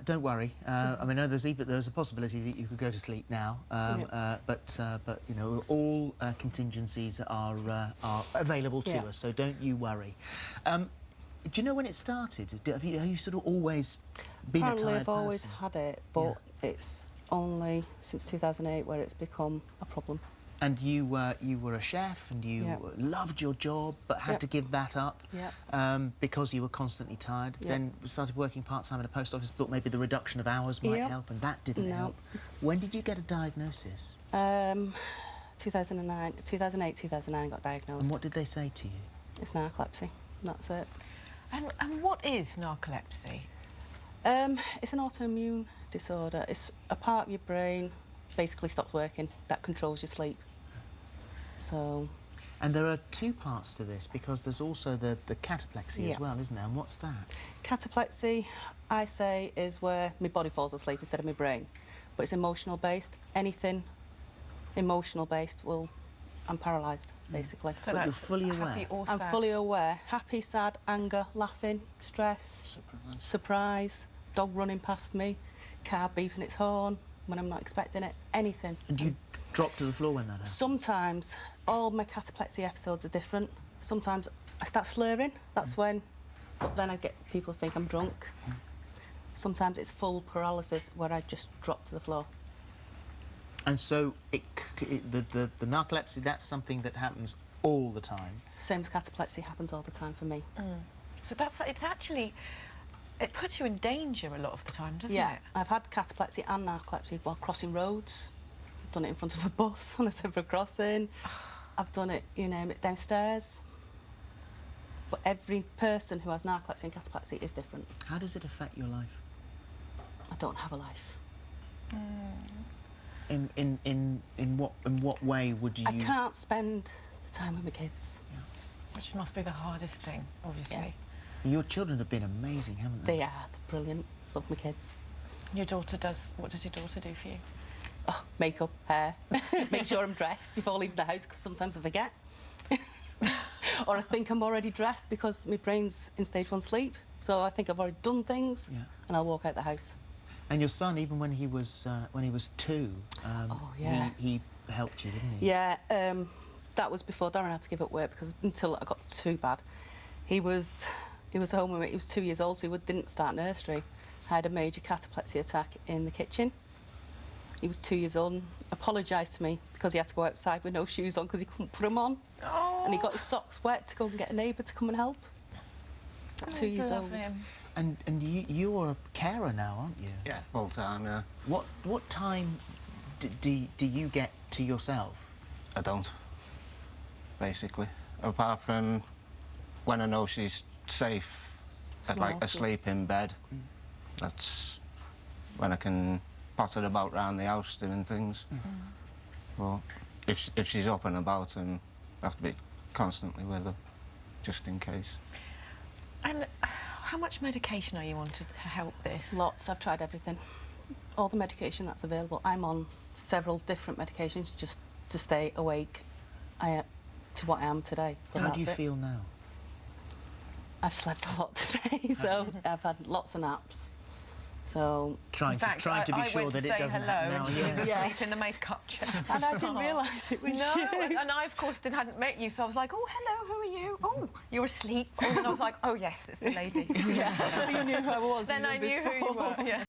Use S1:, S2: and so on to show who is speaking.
S1: Don't worry. I mean, there's a possibility that you could go to sleep now, but you know, all contingencies are available to us, so don't you worry. Do you know when it started? Have you sort of always been a tired person?
S2: I've always had it, but it's only since 2008 where it's become a problem.
S1: And you were a chef and you loved your job but had to give that up because you were constantly tired. Then started working part-time at a post office, thought maybe the reduction of hours might help, and that didn't help. When did you get a diagnosis?
S2: 2009, 2008, got diagnosed.
S1: And what did they say to you?
S2: It's narcolepsy, that's it.
S3: And what is narcolepsy?
S2: It's an autoimmune disorder. It's a part of your brain basically stops working that controls your sleep. So.
S1: And there are two parts to this, because there's also the cataplexy as well, isn't there? And what's that?
S2: Cataplexy, I say, is where my body falls asleep instead of my brain. But it's emotional based. Anything emotional based I'm paralysed, basically.
S3: So
S1: but you're fully aware?
S2: I'm fully aware. Happy, sad, anger, laughing, stress, surprise, dog running past me, car beeping its horn when I'm not expecting it, anything.
S1: And you drop to the floor when that happens?
S2: Sometimes. All my cataplexy episodes are different. Sometimes I start slurring, that's when, but then I get people think I'm drunk. Sometimes it's full paralysis where I just drop to the floor. And
S1: so the narcolepsy, that's something that happens all the time?
S2: Same as cataplexy, happens all the time for me.
S3: So it's actually, it puts you in danger a lot of the time, doesn't it?
S2: Yeah, I've had cataplexy and narcolepsy while crossing roads. I've done it in front of a bus on a zebra crossing. I've done it, you name it, downstairs. But every person who has narcolepsy and cataplexy is different.
S1: How does it affect your life?
S2: I don't have a life.
S1: In what way would you?
S2: I can't spend the time with my kids.
S3: Which must be the hardest thing, obviously.
S1: Your children have been amazing, haven't they?
S2: They are. They're brilliant. Love my kids.
S3: Your daughter does. What does your daughter do for you?
S2: Oh, makeup, hair. Make sure I'm dressed before leaving the house, because sometimes I forget. Or I think I'm already dressed because my brain's in stage 1 sleep. So I think I've already done things, and I'll walk out the house.
S1: And your son, even when he was 2, he helped you, didn't he?
S2: Yeah, that was before Darren had to give up work, because until I got too bad, he was home with me. He was 2 years old, so he didn't start nursery. I had a major cataplexy attack in the kitchen. He was 2 years old and apologised to me because he had to go outside with no shoes on because he couldn't put them on.
S3: Oh.
S2: And he got his socks wet to go and get a neighbour to come and help. 2 years old.
S1: And you're a carer now, aren't you?
S4: Yeah, full time, yeah.
S1: What time do you get to yourself?
S4: I don't, basically. Apart from when I know she's safe, like asleep in bed. That's when I can potter about around the house doing things. Well, if she's up and about, and I have to be constantly with her, just in case.
S3: And how much medication are you on to help this?
S2: Lots. I've tried everything. All the medication that's available. I'm on several different medications just to stay awake to what I am today.
S1: How do you feel now?
S2: I've slept a lot today, so I've had lots of naps. So
S1: trying to be sure that it doesn't happen now.
S3: She was asleep in the makeup chair.
S2: And I didn't realise it was you.
S3: And I, of course, hadn't met you, so I was like, oh, hello, who are you? Oh, you're asleep. Oh, and I was like, oh, yes, it's the lady.
S2: So you knew who I was.
S3: Then I knew who you were, yeah.